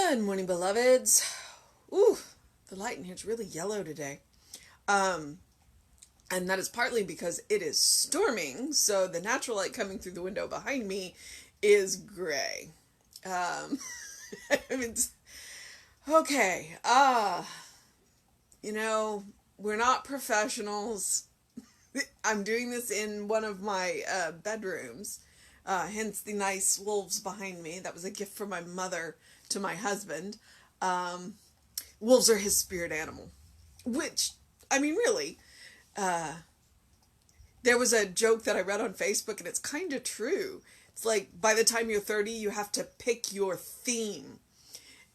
Good morning, beloveds. Ooh, the light in here is really yellow today. Um, and that is partly because it is storming, so the natural light coming through the window behind me is gray. Um, I mean, okay. You know, we're not professionals. I'm doing this in one of my bedrooms, hence the nice wolves behind me. That was a gift from my mother to my husband. Um, Wolves are his spirit animal, which, I mean, really, there was a joke that I read on Facebook, and it's kind of true. It's like by the time you're 30, you have to pick your theme.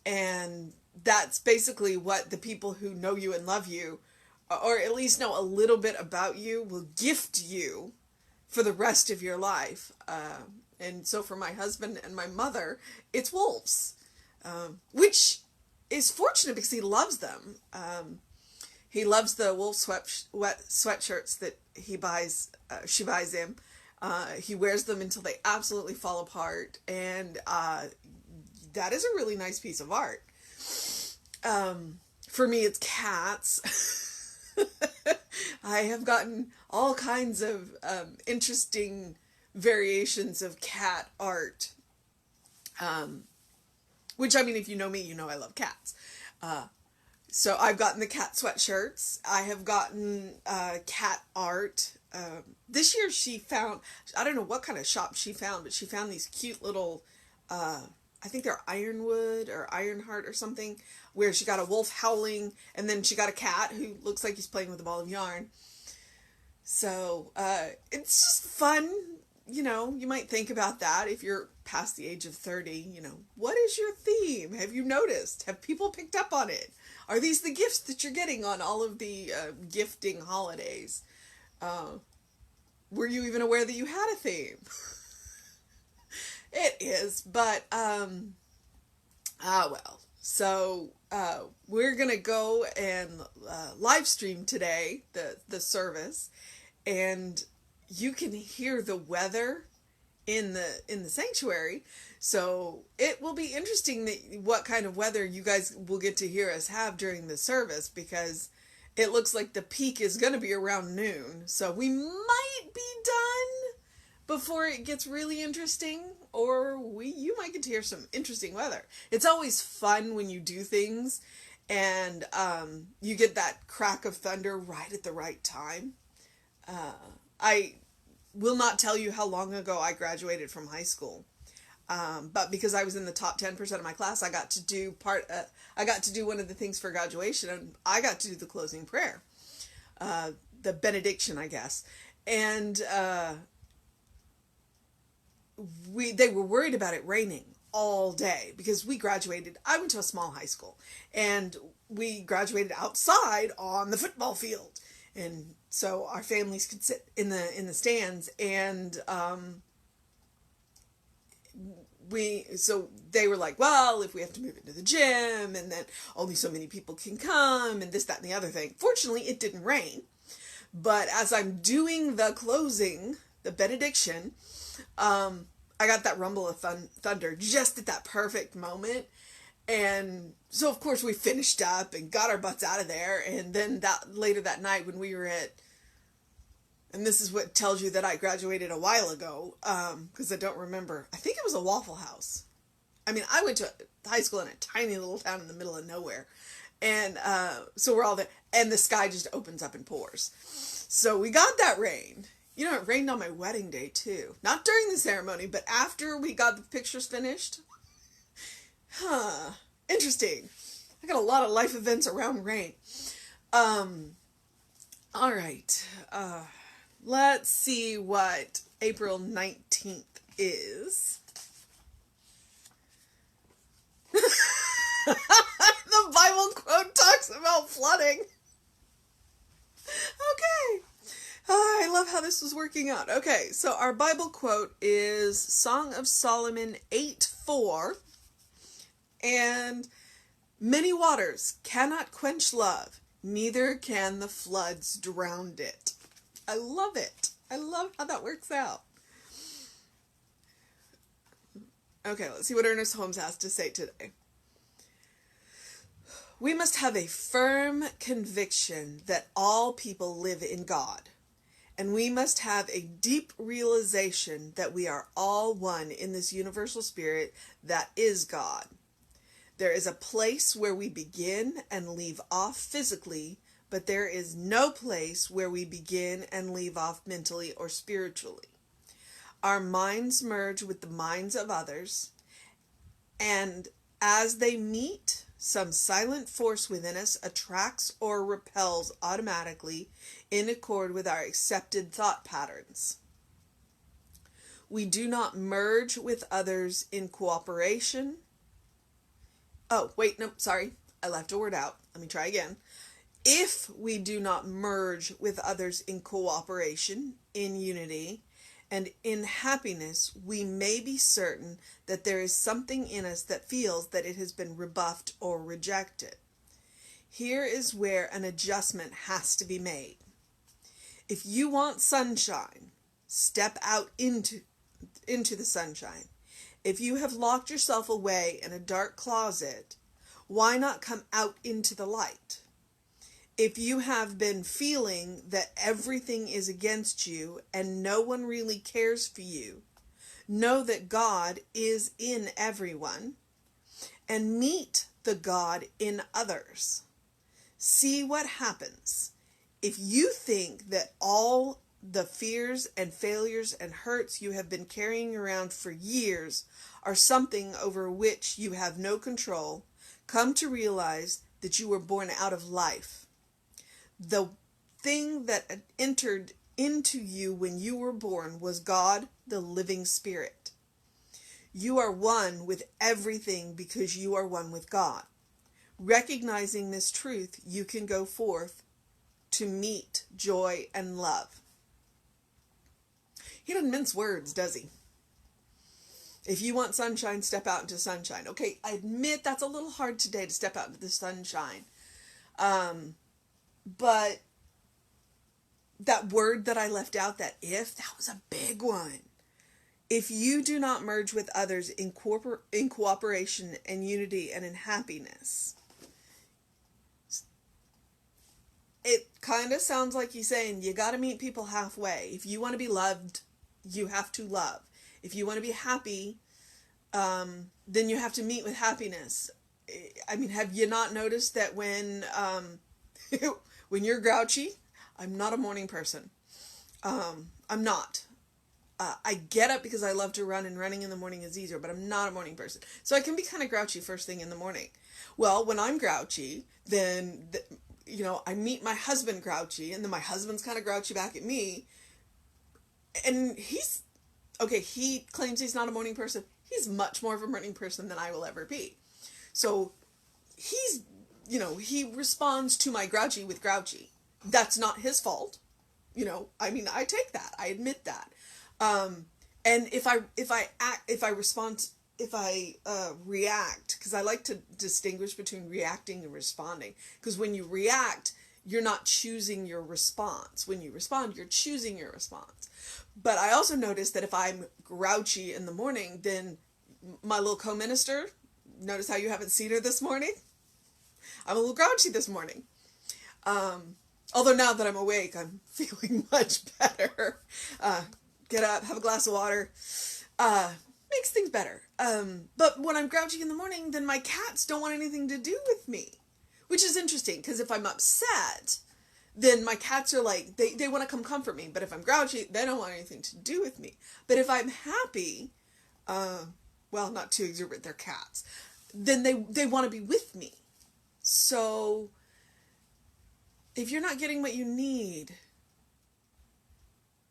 And that's basically what the people who know you and love you, or at least know a little bit about you, will gift you for the rest of your life. And so for my husband and my mother, it's wolves, which is fortunate because he loves them. He loves the wolf sweatshirts that she buys him. He wears them until they absolutely fall apart, and that is a really nice piece of art. For me, it's cats. I have gotten all kinds of interesting variations of cat art. Which, I mean, if you know me, you know I love cats. So I've gotten the cat sweatshirts. I have gotten cat art. This year she found, I don't know what kind of shop she found, but she found these cute little, I think they're Ironwood or Ironheart or something, where she got a wolf howling, and then she got a cat who looks like he's playing with a ball of yarn. So it's just fun. You know, you might think about that if you're past the age of 30. You know, what is your theme? Have you noticed? Have people picked up on it? Are these the gifts that you're getting on all of the gifting holidays? Were you even aware that you had a theme? It is, but, well. So, we're gonna go and live stream today, the service, and you can hear the weather in the sanctuary. So it will be interesting what kind of weather you guys will get to hear us have during the service, because it looks like the peak is going to be around noon. So we might be done before it gets really interesting, or you might get to hear some interesting weather. It's always fun when you do things and you get that crack of thunder right at the right time. I will not tell you how long ago I graduated from high school. But because I was in the top 10% of my class, I got to do one of the things for graduation, and I got to do the closing prayer, the benediction, I guess. And they were worried about it raining all day because I went to a small high school, and we graduated outside on the football field. And so our families could sit in the stands, and so they were like, well, if we have to move into the gym, and then only so many people can come, and this, that, and the other thing. Fortunately, it didn't rain. But as I'm doing the closing, the benediction, I got that rumble of thunder just at that perfect moment. And so, of course, we finished up and got our butts out of there. And then later that night when we were and this is what tells you that I graduated a while ago, because I don't remember. I think it was a Waffle House. I mean, I went to high school in a tiny little town in the middle of nowhere. And so we're all there. And the sky just opens up and pours. So we got that rain. You know, it rained on my wedding day, too. Not during the ceremony, but after we got the pictures finished. Interesting. I got a lot of life events around rain. All right. Let's see what April 19th is. The Bible quote talks about flooding. Okay. I love how this was working out. Okay, so our Bible quote is Song of Solomon 8:4. And many waters cannot quench love, neither can the floods drown it. I love it. I love how that works out. Okay, let's see what Ernest Holmes has to say today. We must have a firm conviction that all people live in God, and we must have a deep realization that we are all one in this universal spirit that is God. There is a place where we begin and leave off physically, but there is no place where we begin and leave off mentally or spiritually. Our minds merge with the minds of others, and as they meet, some silent force within us attracts or repels automatically in accord with our accepted thought patterns. We do not merge with others in cooperation. Oh, wait, no, sorry. I left a word out. Let me try again. If we do not merge with others in cooperation, in unity, and in happiness, we may be certain that there is something in us that feels that it has been rebuffed or rejected. Here is where an adjustment has to be made. If you want sunshine, step out into the sunshine. If you have locked yourself away in a dark closet, why not come out into the light? If you have been feeling that everything is against you and no one really cares for you, know that God is in everyone and meet the God in others. See what happens. If you think that all the fears and failures and hurts you have been carrying around for years are something over which you have no control, come to realize that you were born out of life. The thing that entered into you when you were born was God, the living spirit. You are one with everything because you are one with God. Recognizing this truth, you can go forth to meet joy and love. He doesn't mince words, does he? If you want sunshine, step out into sunshine. Okay, I admit that's a little hard today to step out into the sunshine. But that word that I left out, that was a big one. If you do not merge with others in cooperation and unity and in happiness, it kind of sounds like he's saying you got to meet people halfway. If you want to be loved, you have to love. If you want to be happy, then you have to meet with happiness. I mean, have you not noticed that when when you're grouchy, I'm not a morning person. I'm not. I get up because I love to run, and running in the morning is easier, but I'm not a morning person. So I can be kind of grouchy first thing in the morning. Well, when I'm grouchy, then, I meet my husband grouchy, and then my husband's kind of grouchy back at me. And he claims he's not a morning person. He's much more of a morning person than I will ever be. So he responds to my grouchy with grouchy. That's not his fault. I take that. I admit that. And if I react, because I like to distinguish between reacting and responding, because when you react, you're not choosing your response. When you respond, you're choosing your response. But I also notice that if I'm grouchy in the morning, then my little co-minister, notice how you haven't seen her this morning? I'm a little grouchy this morning. Although now that I'm awake, I'm feeling much better. Get up, have a glass of water. Makes things better. But when I'm grouchy in the morning, then my cats don't want anything to do with me. Which is interesting, because if I'm upset, then my cats are like, they want to come comfort me. But if I'm grouchy, they don't want anything to do with me. But if I'm happy, not too exuberant, they're cats, then they want to be with me. So if you're not getting what you need,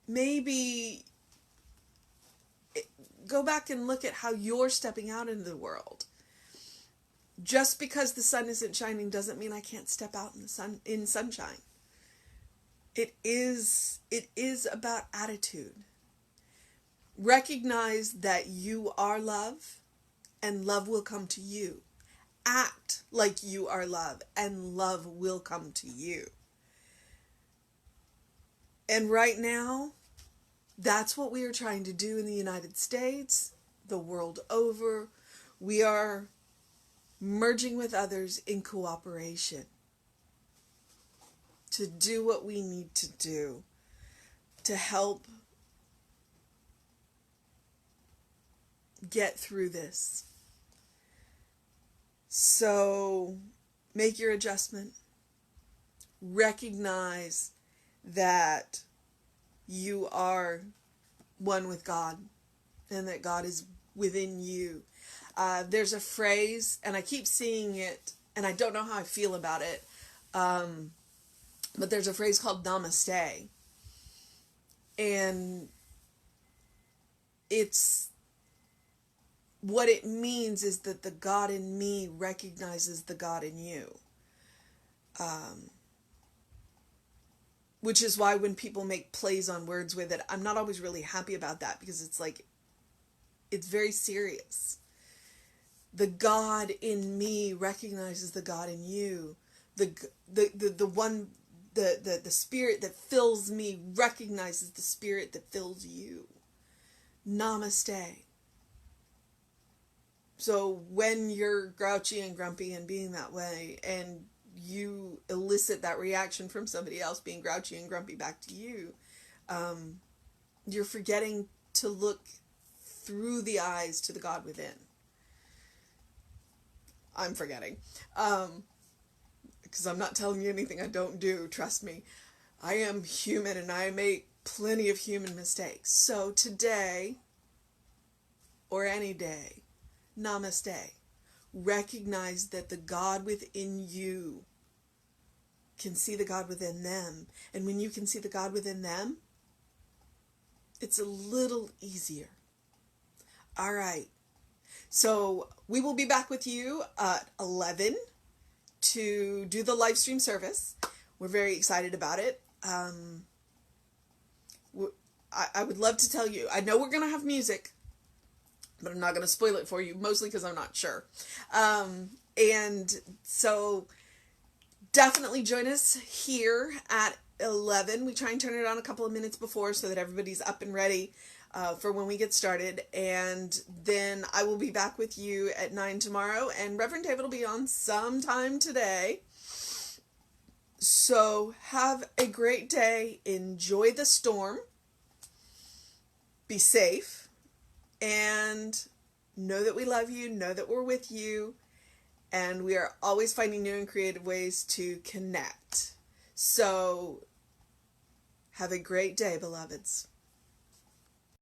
maybe go back and look at how you're stepping out into the world. Just because the sun isn't shining doesn't mean I can't step out in sunshine. It is about attitude. Recognize that you are love, and love will come to you. Act like you are love, and love will come to you. And right now, that's what we are trying to do in the United States, the world over. We are merging with others in cooperation to do what we need to do to help get through this. So make your adjustment. Recognize that you are one with God and that God is within you. There's a phrase, and I keep seeing it, and I don't know how I feel about it, but there's a phrase called namaste. And what it means is that the God in me recognizes the God in you. Which is why when people make plays on words with it, I'm not always really happy about that, because it's like, it's very serious. The God in me recognizes the God in you. The spirit that fills me recognizes the spirit that fills you. Namaste. So when you're grouchy and grumpy and being that way, and you elicit that reaction from somebody else being grouchy and grumpy back to you, you're forgetting to look through the eyes to the God within. I'm forgetting. Because I'm not telling you anything I don't do, trust me. I am human and I make plenty of human mistakes. So today, or any day, namaste. Recognize that the God within you can see the God within them. And when you can see the God within them, it's a little easier. All right. So we will be back with you at 11 to do the live stream service. We're very excited about it. I would love to tell you. I know we're going to have music, but I'm not going to spoil it for you, mostly because I'm not sure. And so definitely join us here at 11. We try and turn it on a couple of minutes before so that everybody's up and ready for when we get started. And then I will be back with you at 9 tomorrow. And Reverend David will be on sometime today. So have a great day. Enjoy the storm. Be safe. And know that we love you. Know that we're with you. And we are always finding new and creative ways to connect. So have a great day, beloveds.